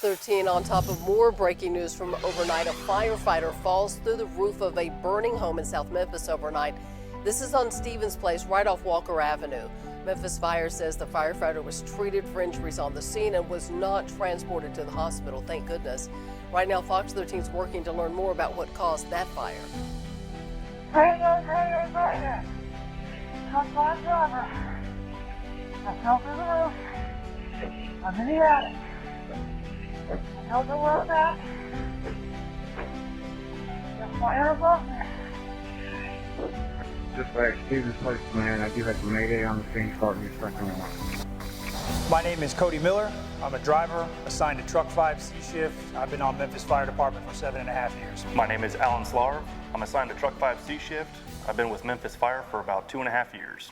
13 on top of more breaking news from overnight. A firefighter falls through the roof of a burning home in South Memphis overnight. This is on Stevens Place, right off Walker Avenue. Memphis Fire says the firefighter was treated for injuries on the scene and was not transported to the hospital, thank goodness. Right now, Fox 13 is working to learn more about what caused that fire. I fell through the roof. I'm in the attic. I don't know where I'm at. There's fire above me. Just like Stevens Place, man, I do have some Mayday on the scene starting your second one. My name is Cody Miller. I'm a driver assigned to Truck 5 C shift. I've been on Memphis Fire Department for 7.5 years. My name is Alan Slarv. I'm assigned to Truck 5 C shift. I've been with Memphis Fire for about 2.5 years.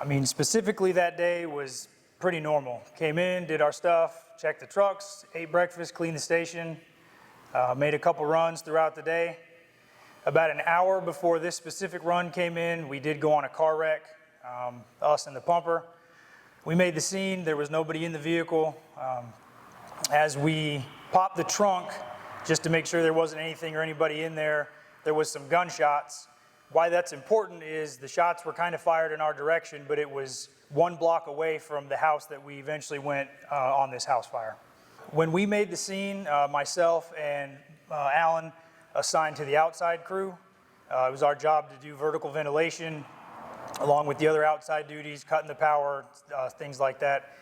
I mean, specifically that day was pretty normal. Came in, did our stuff, checked the trucks, ate breakfast, cleaned the station, made a couple runs throughout the day. About an hour before this specific run came in, we did go on a car wreck, us and the pumper. We made the scene, there was nobody in the vehicle. As we popped the trunk, just to make sure there wasn't anything or anybody in there, there was some gunshots. Why that's important is the shots were kind of fired in our direction, but it was 1 block away from the house that we eventually went on this house fire. When we made the scene, myself and Alan assigned to the outside crew. It was our job to do vertical ventilation, along with the other outside duties, cutting the power, things like that.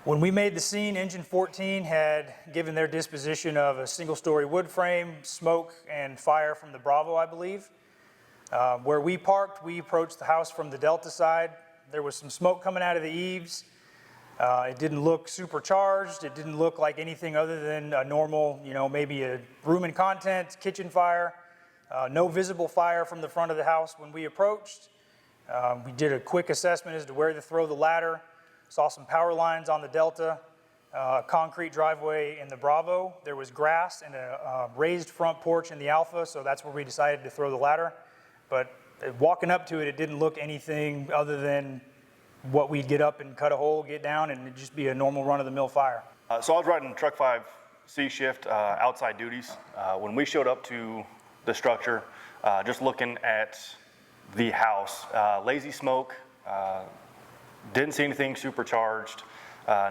When we made the scene, Engine 14 had given their disposition of a single-story wood frame, smoke, and fire from the Bravo, I believe. Where we parked, we approached the house from the Delta side. There was some smoke coming out of the eaves. It didn't look supercharged. It didn't look like anything other than a normal, maybe a room and contents, kitchen fire. No visible fire from the front of the house when we approached. We did a quick assessment as to where to throw the ladder. Saw some power lines on the Delta, a concrete driveway in the Bravo. There was grass and a raised front porch in the Alpha, so that's where we decided to throw the ladder. But walking up to it, it didn't look anything other than what we'd get up and cut a hole, get down, and it'd just be a normal run-of-the-mill fire. So I was riding Truck 5 C shift, outside duties. When we showed up to the structure, just looking at the house, lazy smoke, didn't see anything supercharged,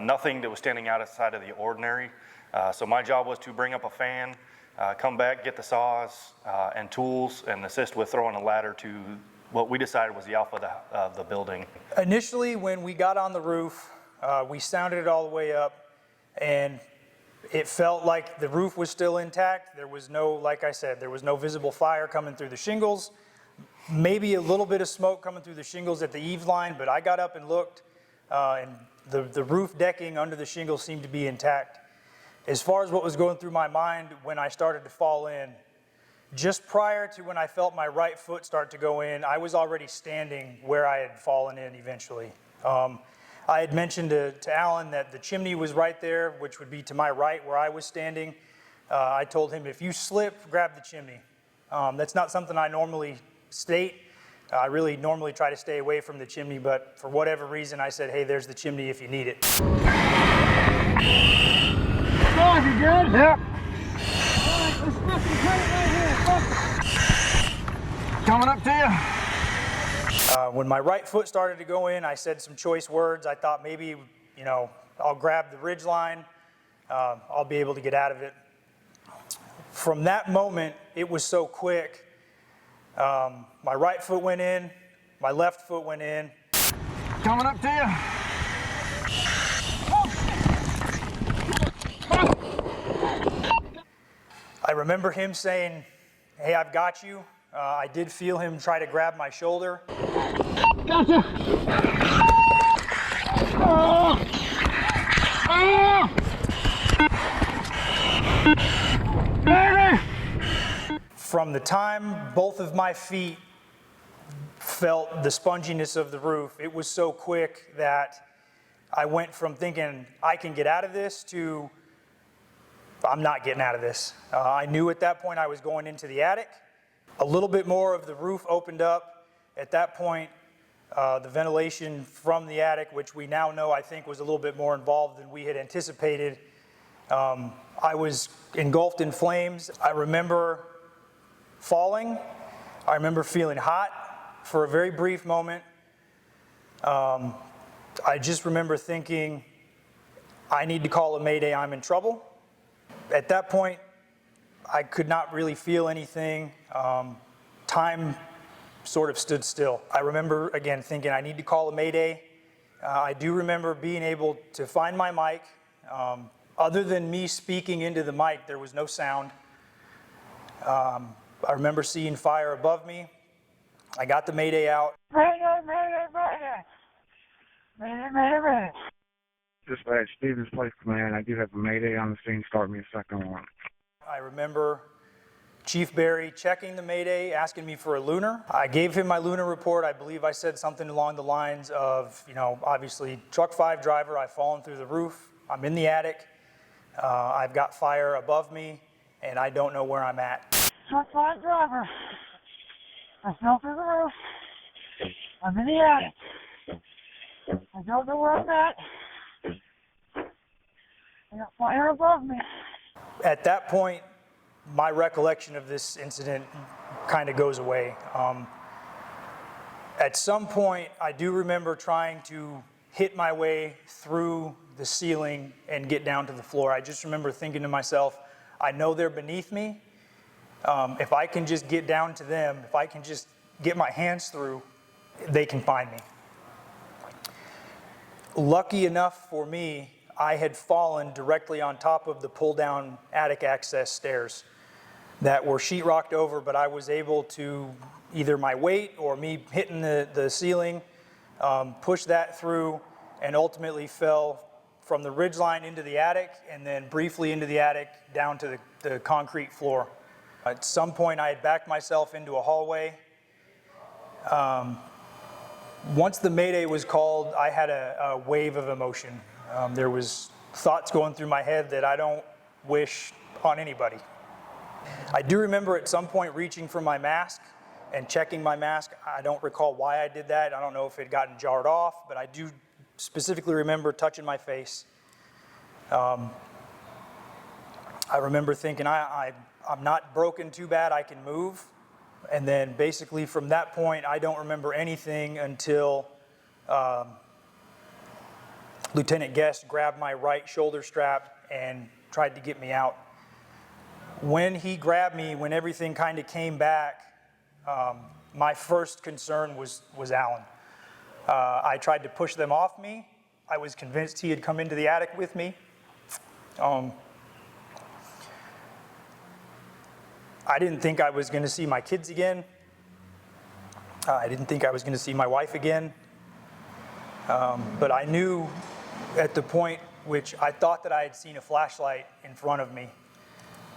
nothing that was standing outside of the ordinary. So my job was to bring up a fan, come back, get the saws and tools, and assist with throwing a ladder to what we decided was the alpha of the building. Initially, when we got on the roof, we sounded it all the way up, and it felt like the roof was still intact. There was no, like I said, there was no visible fire coming through the shingles. Maybe a little bit of smoke coming through the shingles at the eaves line, but I got up and looked, and the roof decking under the shingles seemed to be intact. As far as what was going through my mind when I started to fall in, just prior to when I felt my right foot start to go in, I was already standing where I had fallen in eventually. I had mentioned to Alan that the chimney was right there, which would be to my right where I was standing. I told him, if you slip, grab the chimney. That's not something I normally state. I really normally try to stay away from the chimney, but for whatever reason, I said, hey, there's the chimney if you need it. Oh, you good? Yep. All right, let's fucking cut it right here. Focus. Coming up to you. When my right foot started to go in, I said some choice words. I thought maybe, I'll grab the ridge line. I'll be able to get out of it. From that moment, it was so quick. My right foot went in, my left foot went in. Coming up to you. I remember him saying, hey, I've got you. I did feel him try to grab my shoulder. Gotcha. Oh. Oh. Mayday. From the time both of my feet felt the sponginess of the roof, it was so quick that I went from thinking I can get out of this to I'm not getting out of this. I knew at that point I was going into the attic. A little bit more of the roof opened up. At that point, the ventilation from the attic, which we now know I think was a little bit more involved than we had anticipated, I was engulfed in flames. I remember falling. I remember feeling hot for a very brief moment. I just remember thinking, I need to call a Mayday, I'm in trouble. At that point, I could not really feel anything. Time sort of stood still. I remember, again, thinking I need to call a Mayday. I do remember being able to find my mic. Other than me speaking into the mic, there was no sound. I remember seeing fire above me. I got the Mayday out. Mayday, mayday, mayday. Mayday, mayday, mayday. Dispatch, Stevens Place Command. I do have a Mayday on the scene. Start me a second one. I remember Chief Barry checking the Mayday, asking me for a lunar. I gave him my lunar report. I believe I said something along the lines of, obviously, truck 5 driver, I've fallen through the roof. I'm in the attic. I've got fire above me, and I don't know where I'm at. Truck 5 driver. I fell through the roof. I'm in the attic. I don't know where I'm at. I got fire above me. At that point, my recollection of this incident kind of goes away. At some point, I do remember trying to hit my way through the ceiling and get down to the floor. I just remember thinking to myself, I know they're beneath me. If I can just get down to them, if I can just get my hands through, they can find me. Lucky enough for me, I had fallen directly on top of the pull-down attic access stairs that were sheetrocked over, but I was able to, either my weight or me hitting the ceiling, push that through, and ultimately fell from the ridgeline into the attic, and then briefly into the attic down to the concrete floor. At some point, I had backed myself into a hallway. Once the Mayday was called, I had a wave of emotion. There was thoughts going through my head that I don't wish on anybody. I do remember at some point reaching for my mask and checking my mask. I don't recall why I did that. I don't know if it had gotten jarred off, but I do specifically remember touching my face. I remember thinking, I'm not broken too bad, I can move. And then basically from that point, I don't remember anything until Lieutenant Guest grabbed my right shoulder strap and tried to get me out. When he grabbed me, when everything kind of came back, my first concern was Alan. I tried to push them off me. I was convinced he had come into the attic with me. I didn't think I was going to see my kids again. I didn't think I was going to see my wife again. But I knew at the point which I thought that I had seen a flashlight in front of me.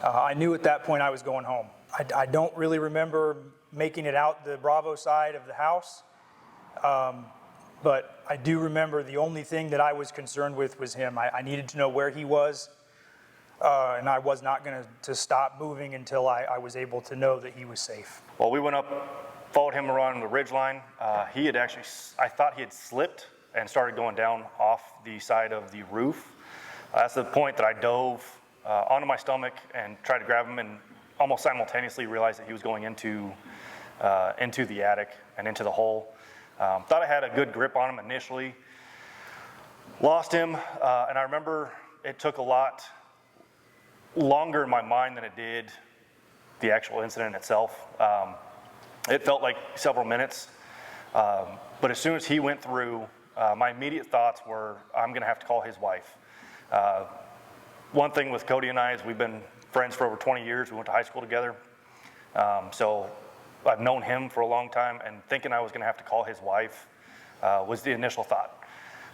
I knew at that point I was going home. I don't really remember making it out the Bravo side of the house. But I do remember the only thing that I was concerned with was him. I needed to know where he was. And I was not going to stop moving until I was able to know that he was safe. Well, we went up, followed him around the ridgeline. He had actually, I thought he had slipped and started going down off the side of the roof. That's the point that I dove onto my stomach and tried to grab him, and almost simultaneously realized that he was going into the attic and into the hole. Thought I had a good grip on him initially. Lost him, and I remember it took a lot longer in my mind than it did the actual incident itself. It felt like several minutes, but as soon as he went through, my immediate thoughts were, I'm gonna have to call his wife. One thing with Cody and I is we've been friends for over 20 years. We went to high school together. So I've known him for a long time, and thinking I was gonna have to call his wife was the initial thought.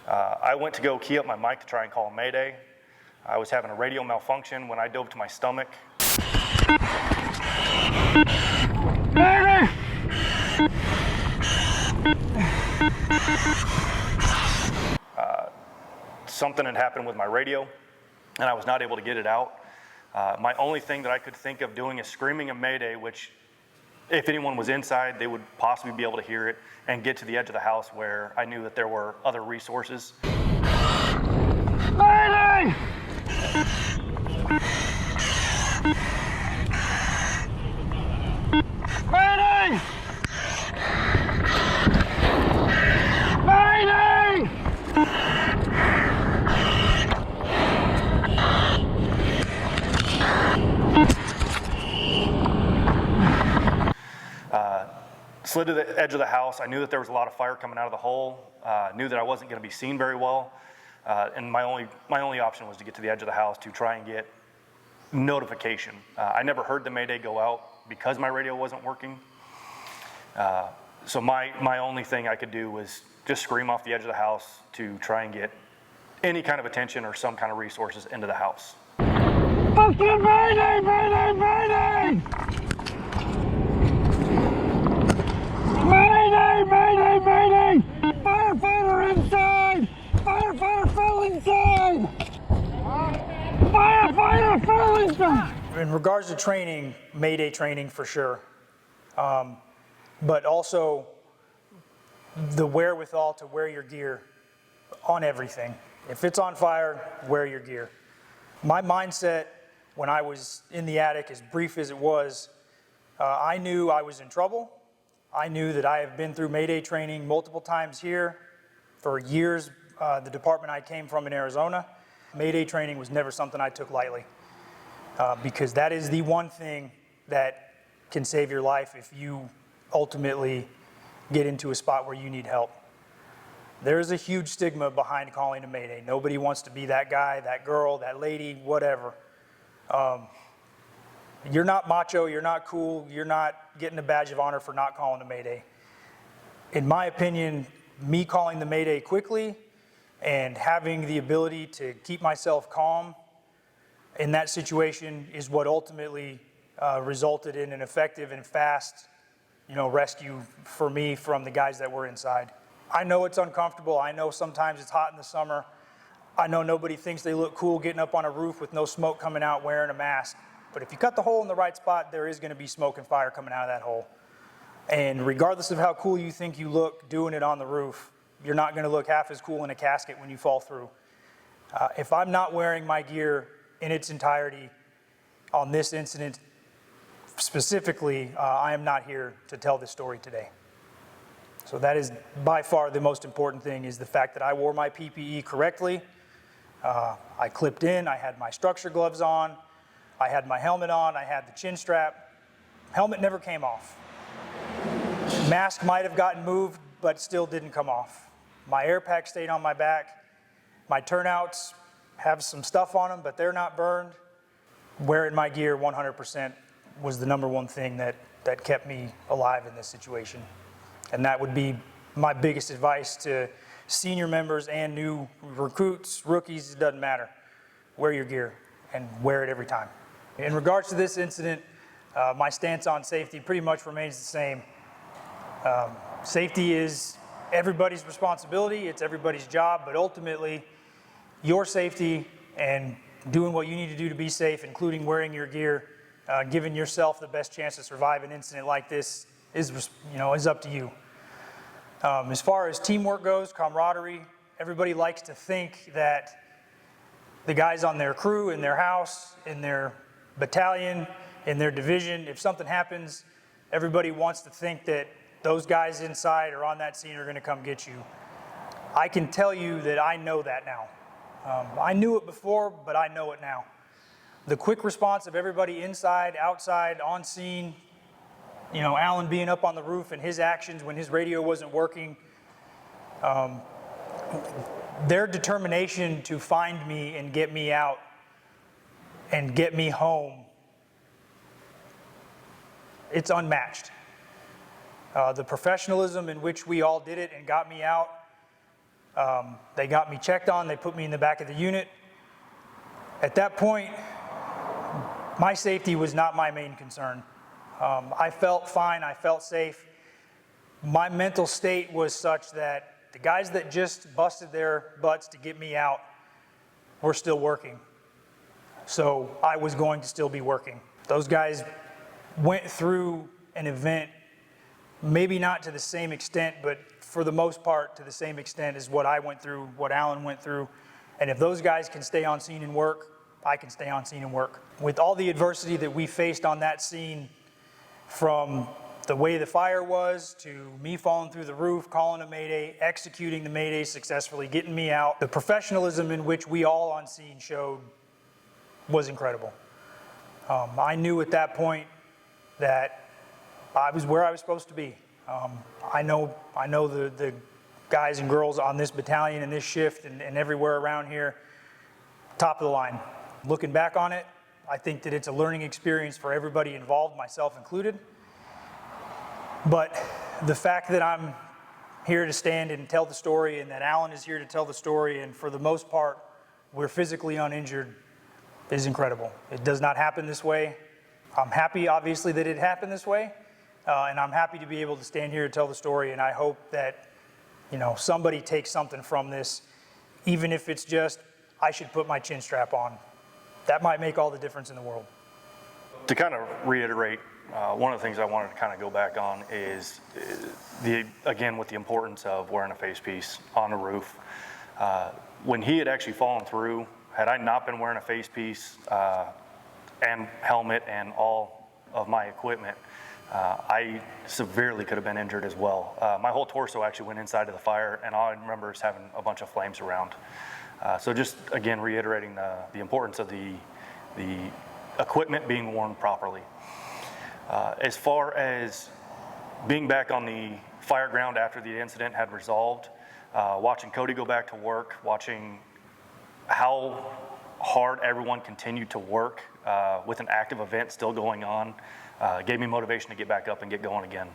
I went to go key up my mic to try and call a Mayday. I was having a radio malfunction when I dove to my stomach. Something had happened with my radio, and I was not able to get it out. My only thing that I could think of doing is screaming a Mayday, which if anyone was inside, they would possibly be able to hear it and get to the edge of the house where I knew that there were other resources. Mayday! Mayday! Mayday! Slid to the edge of the house. I knew that there was a lot of fire coming out of the hole. Knew that I wasn't going to be seen very well. And my only option was to get to the edge of the house to try and get notification. I never heard the Mayday go out because my radio wasn't working. So my only thing I could do was just scream off the edge of the house to try and get any kind of attention or some kind of resources into the house. Fucking Mayday! Mayday! Mayday! Mayday! Mayday! Mayday! Firefighter inside! Firefighter fell inside! Firefighter fell inside! In regards to training, Mayday training for sure, but also the wherewithal to wear your gear on everything. If it's on fire, wear your gear. My mindset when I was in the attic, as brief as it was, I knew I was in trouble. I knew that I have been through Mayday training multiple times here for years. The department I came from in Arizona, Mayday training was never something I took lightly because that is the one thing that can save your life if you ultimately get into a spot where you need help. There is a huge stigma behind calling a Mayday. Nobody wants to be that guy, that girl, that lady, whatever. You're not macho, you're not cool, you're not getting a badge of honor for not calling a Mayday. In my opinion, me calling the Mayday quickly and having the ability to keep myself calm in that situation is what ultimately resulted in an effective and fast, rescue for me from the guys that were inside. I know it's uncomfortable. I know sometimes it's hot in the summer. I know nobody thinks they look cool getting up on a roof with no smoke coming out wearing a mask. But if you cut the hole in the right spot, there is going to be smoke and fire coming out of that hole. And regardless of how cool you think you look doing it on the roof, you're not going to look half as cool in a casket when you fall through. If I'm not wearing my gear in its entirety on this incident specifically, I am not here to tell this story today. So that is by far the most important thing, is the fact that I wore my PPE correctly. I clipped in, I had my structure gloves on, I had my helmet on, I had the chin strap. Helmet never came off. Mask might have gotten moved, but still didn't come off. My air pack stayed on my back. My turnouts have some stuff on them, but they're not burned. Wearing my gear 100% was the number one thing that kept me alive in this situation. And that would be my biggest advice to senior members and new recruits, rookies, it doesn't matter. Wear your gear and wear it every time. In regards to this incident, my stance on safety pretty much remains the same. Safety is everybody's responsibility, it's everybody's job, but ultimately your safety and doing what you need to do to be safe, including wearing your gear, giving yourself the best chance to survive an incident like this is up to you. As far as teamwork goes, camaraderie, everybody likes to think that the guys on their crew, in their house, in their battalion, in their division, if something happens, everybody wants to think that those guys inside or on that scene are going to come get you. I can tell you that I know that now. I knew it before, but I know it now. The quick response of everybody inside, outside, on scene, Alan being up on the roof and his actions when his radio wasn't working, their determination to find me and get me out and get me home, it's unmatched. The professionalism in which we all did it and got me out, they got me checked on, they put me in the back of the unit. At that point, my safety was not my main concern. I felt fine, I felt safe. My mental state was such that the guys that just busted their butts to get me out were still working. So I was going to still be working. Those guys went through an event, maybe not to the same extent, but for the most part to the same extent as what I went through, what Alan went through. And if those guys can stay on scene and work, I can stay on scene and work. With all the adversity that we faced on that scene, from the way the fire was, to me falling through the roof, calling a Mayday, executing the Mayday successfully, getting me out, the professionalism in which we all on scene showed was incredible. I knew at that point that I was where I was supposed to be. I know the guys and girls on this battalion and this shift and everywhere around here, top of the line. Looking back on it, I think that it's a learning experience for everybody involved, myself included. But the fact that I'm here to stand and tell the story, and that Alan is here to tell the story, and for the most part, we're physically uninjured, is incredible. It does not happen this way. I'm happy, obviously, that it happened this way, and I'm happy to be able to stand here and tell the story, and I hope that, you know, somebody takes something from this, even if it's just, I should put my chin strap on. That might make all the difference in the world. To kind of reiterate, one of the things I wanted to kind of go back on is again, with the importance of wearing a face piece on the roof. When he had actually fallen through, had I not been wearing a face piece and helmet and all of my equipment, I severely could have been injured as well. My whole torso actually went inside of the fire, and all I remember is having a bunch of flames around. So just again, reiterating the importance of the equipment being worn properly. As far as being back on the fire ground after the incident had resolved, watching Cody go back to work, watching how hard everyone continued to work with an active event still going on, gave me motivation to get back up and get going again.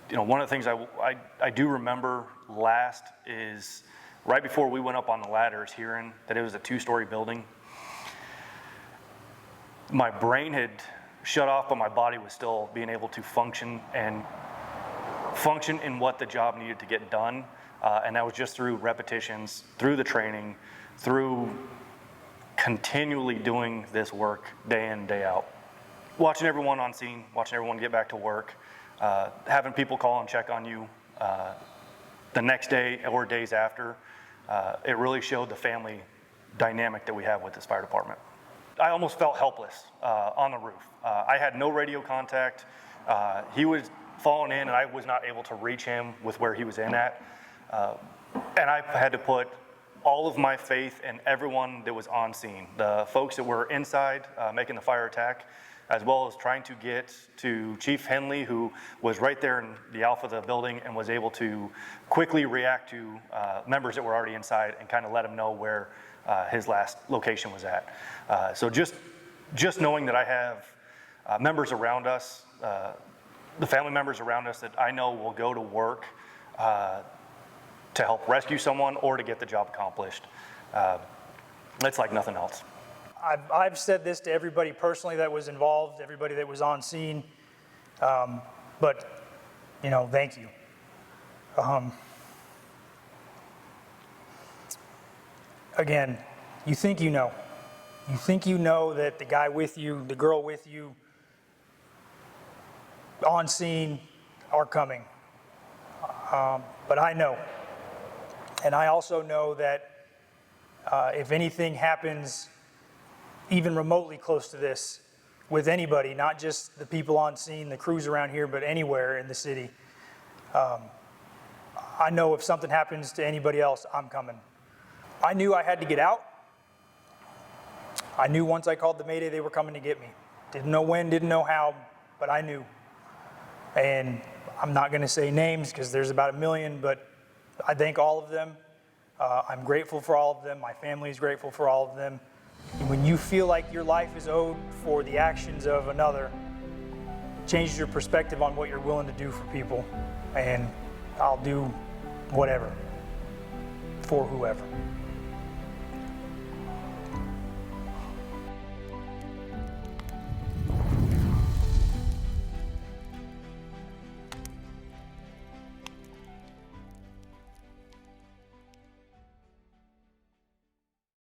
You know, one of the things I do remember last is right before we went up on the ladders, hearing that it was a 2-story building. My brain had shut off, but my body was still being able to function in what the job needed to get done. And that was just through repetitions, through the training, through continually doing this work day in, day out. Watching everyone on scene, watching everyone get back to work, having people call and check on you the next day or days after, it really showed the family dynamic that we have with this fire department. I almost felt helpless on the roof. I had no radio contact. He was falling in, and I was not able to reach him with where he was in at. And I had to put all of my faith in everyone that was on scene, the folks that were inside making the fire attack, as well as trying to get to Chief Henley, who was right there in the alpha of the building and was able to quickly react to members that were already inside and kind of let him know where his last location was at. So just knowing that I have members around us, the family members around us that I know will go to work to help rescue someone or to get the job accomplished, it's like nothing else. I've said this to everybody personally that was involved, everybody that was on scene, but, you know, thank you. Again, you think you know. You think you know that the guy with you, the girl with you, on scene are coming. But I know. And I also know that if anything happens even remotely close to this with anybody, not just the people on scene, the crews around here, but anywhere in the city, I know if something happens to anybody else, I'm coming. I knew I had to get out. I knew once I called the Mayday, they were coming to get me. Didn't know when, didn't know how, but I knew. And I'm not going to say names because there's about 1 million, but I thank all of them. I'm grateful for all of them. My family is grateful for all of them. And when you feel like your life is owed for the actions of another, changes your perspective on what you're willing to do for people. And I'll do whatever for whoever.